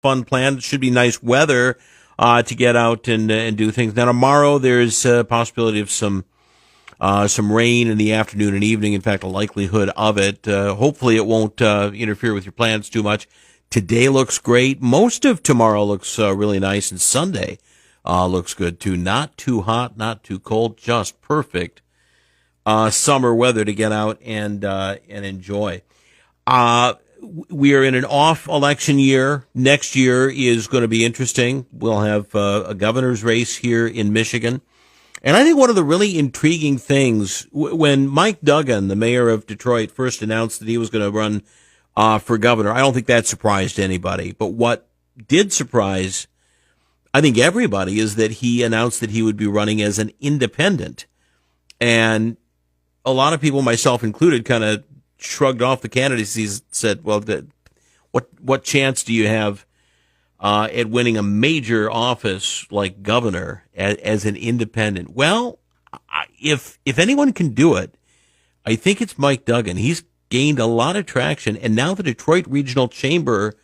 fun planned. It should be nice weather to get out and do things. Now tomorrow there's a possibility of some rain in the afternoon and evening. In fact, a likelihood of it. Hopefully it won't interfere with your plans too much. Today looks great. Most of tomorrow looks really nice, and Sunday looks good too. Not too hot, not too cold, just perfect summer weather to get out and enjoy. We are in an off-election year. Next year is going to be interesting. We'll have a governor's race here in Michigan. And I think one of the really intriguing things, when Mike Duggan, the mayor of Detroit, first announced that he was going to run for governor, I don't think that surprised anybody. But what did surprise, I think, everybody is that he announced that he would be running as an independent. And a lot of people, myself included, kind of shrugged off the candidacy, said, well, what chance do you have at winning a major office like governor as an independent? Well, if anyone can do it, I think it's Mike Duggan. He's gained a lot of traction, and now the Detroit Regional Chamber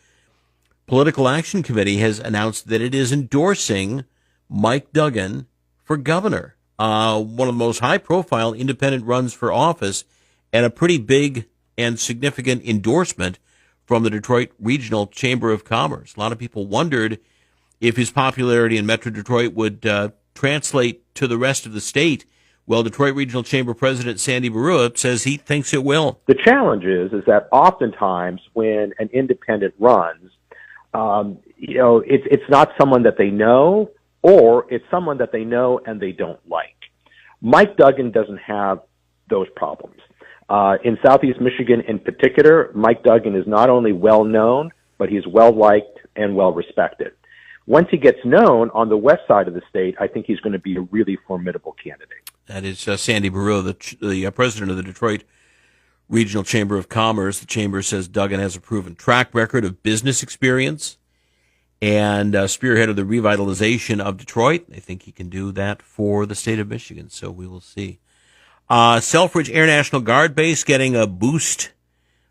Political Action Committee has announced that it is endorsing Mike Duggan for governor. One of the most high-profile independent runs for office, and a pretty big and significant endorsement from the Detroit Regional Chamber of Commerce. A lot of people wondered if his popularity in Metro Detroit would translate to the rest of the state. Well, Detroit Regional Chamber President Sandy Barua says he thinks it will. The challenge is that oftentimes when an independent runs, it's not someone that they know, or it's someone that they know and they don't like. Mike Duggan doesn't have those problems. In Southeast Michigan in particular, Mike Duggan is not only well known, but he's well liked and well respected. Once he gets known on the west side of the state, I think he's going to be a really formidable candidate. That is Sandy Barua, the president of the Detroit Regional Chamber of Commerce. The chamber says Duggan has a proven track record of business experience and spearheaded the revitalization of Detroit. I think he can do that for the state of Michigan, so we will see. Selfridge Air National Guard Base getting a boost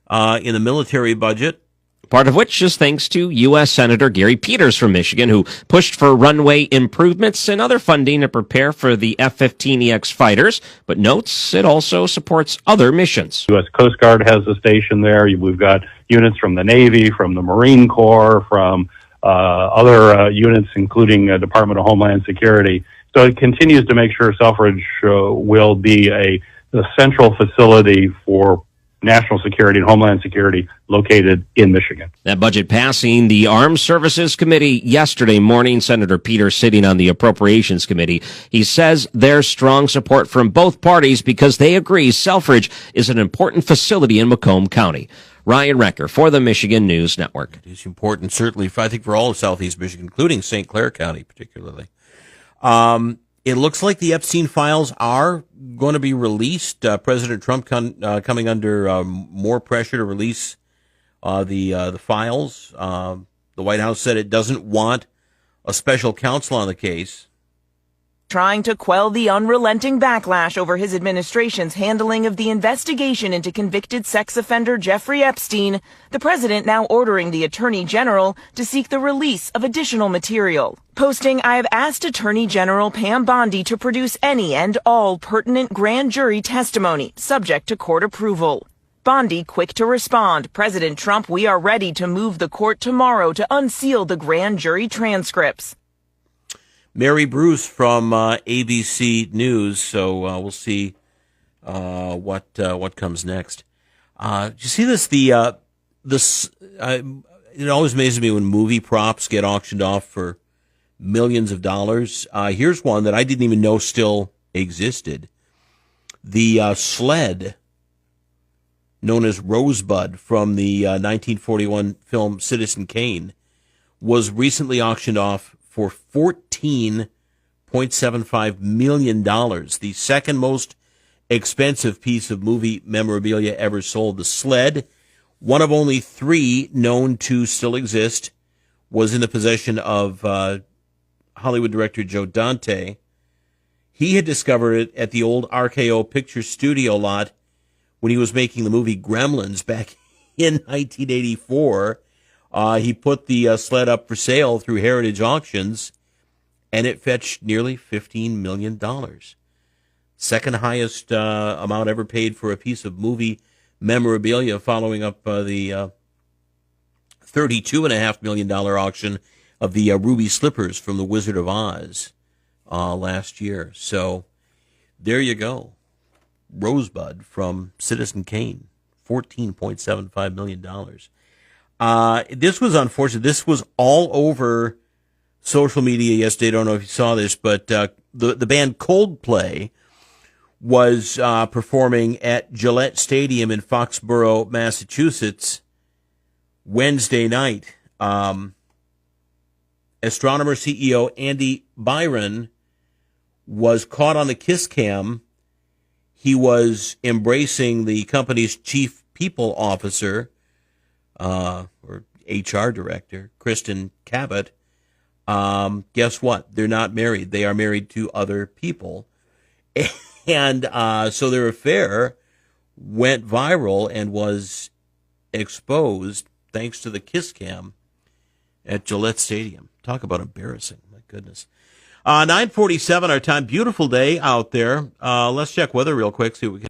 in the military budget. Part of which is thanks to U.S. Senator Gary Peters from Michigan, who pushed for runway improvements and other funding to prepare for the F-15EX fighters, but notes it also supports other missions. U.S. Coast Guard has a station there. We've got units from the Navy, from the Marine Corps, from other units, including Department of Homeland Security. So it continues to make sure Selfridge will be a central facility for national security and homeland security located in Michigan. That budget passing the Armed Services Committee yesterday morning. Senator Peters sitting on the Appropriations Committee. He says there's strong support from both parties because they agree Selfridge is an important facility in Macomb County. Ryan Recker for the Michigan News Network. It is important, certainly, I think, for all of Southeast Michigan, including St. Clair County particularly. It looks like the Epstein files are going to be released. President Trump coming under more pressure to release the files. The White House said it doesn't want a special counsel on the case. Trying to quell the unrelenting backlash over his administration's handling of the investigation into convicted sex offender Jeffrey Epstein, the president now ordering the Attorney General to seek the release of additional material. Posting, "I have asked Attorney General Pam Bondi to produce any and all pertinent grand jury testimony, subject to court approval." Bondi quick to respond, "President Trump, we are ready to move the court tomorrow to unseal the grand jury transcripts." Mary Bruce from ABC News, so we'll see what comes next. Did you see this? It always amazes me when movie props get auctioned off for millions of dollars. Here's one that I didn't even know still existed. The sled, known as Rosebud from the 1941 film Citizen Kane, was recently auctioned off for $14.75 million, the second most expensive piece of movie memorabilia ever sold. The sled, one of only three known to still exist, was in the possession of Hollywood director Joe Dante. He had discovered it at the old RKO Picture Studio lot when he was making the movie Gremlins back in 1984. He put the sled up for sale through Heritage Auctions, and it fetched nearly $15 million. Second highest amount ever paid for a piece of movie memorabilia, following up the $32.5 million auction of the Ruby Slippers from The Wizard of Oz last year. So there you go. Rosebud from Citizen Kane, $14.75 million. This was unfortunate. This was all over social media yesterday. I don't know if you saw this, but the band Coldplay was performing at Gillette Stadium in Foxborough, Massachusetts, Wednesday night. Astronomer CEO Andy Byron was caught on the kiss cam. He was embracing the company's chief people officer, or HR director, Kristen Cabot. Guess what? They're not married. They are married to other people. And so their affair went viral and was exposed thanks to the kiss cam at Gillette Stadium. Talk about embarrassing. My goodness. 9:47 our time. Beautiful day out there. Let's check weather real quick. See what we can.